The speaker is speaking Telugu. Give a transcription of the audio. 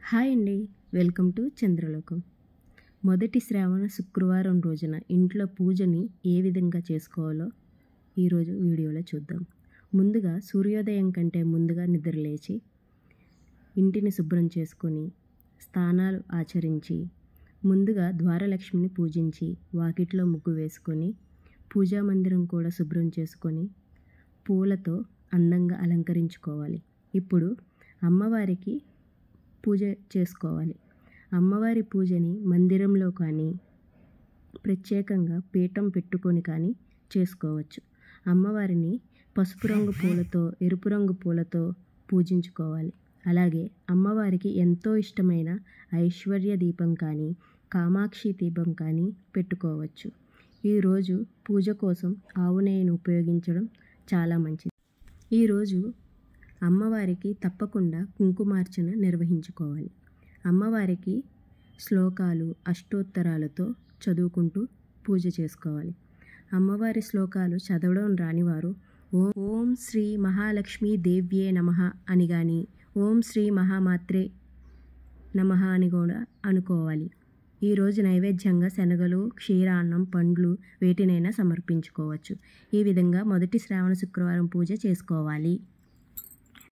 హాయ్ అండి, వెల్కమ్ టు చంద్రలోకం. మొదటి శ్రావణ శుక్రవారం రోజున ఇంట్లో పూజని ఏ విధంగా చేసుకోవాలో ఈరోజు వీడియోలో చూద్దాం. ముందుగా సూర్యోదయం కంటే ముందుగా నిద్రలేచి ఇంటిని శుభ్రం చేసుకొని స్నానాలు ఆచరించి ముందుగా ద్వారలక్ష్మిని పూజించి వాకిట్లో ముగ్గు వేసుకొని పూజా మందిరం కూడా శుభ్రం చేసుకొని పూలతో అందంగా అలంకరించుకోవాలి. ఇప్పుడు అమ్మవారికి పూజ చేసుకోవాలి. అమ్మవారి పూజని మందిరంలో కానీ ప్రత్యేకంగా పీఠం పెట్టుకొని కానీ చేసుకోవచ్చు. అమ్మవారిని పసుపు రంగు పూలతో ఎరుపు రంగు పూలతో పూజించుకోవాలి. అలాగే అమ్మవారికి ఎంతో ఇష్టమైన ఐశ్వర్య దీపం కానీ కామాక్షి దీపం కానీ పెట్టుకోవచ్చు. ఈరోజు పూజ కోసం ఆవు నెయ్యిని ఉపయోగించడం చాలా మంచిది. ఈరోజు అమ్మవారికి తప్పకుండా కుంకుమార్చన నిర్వహించుకోవాలి. అమ్మవారికి శ్లోకాలు అష్టోత్తరాలతో చదువుకుంటూ పూజ చేసుకోవాలి. అమ్మవారి శ్లోకాలు చదవడం రానివారు ఓం శ్రీ మహాలక్ష్మీ దేవ్యే నమః అని కానీ ఓం శ్రీ మహామాత్రే నమః అని కూడా అనుకోవాలి. ఈరోజు నైవేద్యంగా శనగలు, క్షీరాన్నం, పండ్లు వేటినైనా సమర్పించుకోవచ్చు. ఈ విధంగా మొదటి శ్రావణ శుక్రవారం పూజ చేసుకోవాలి.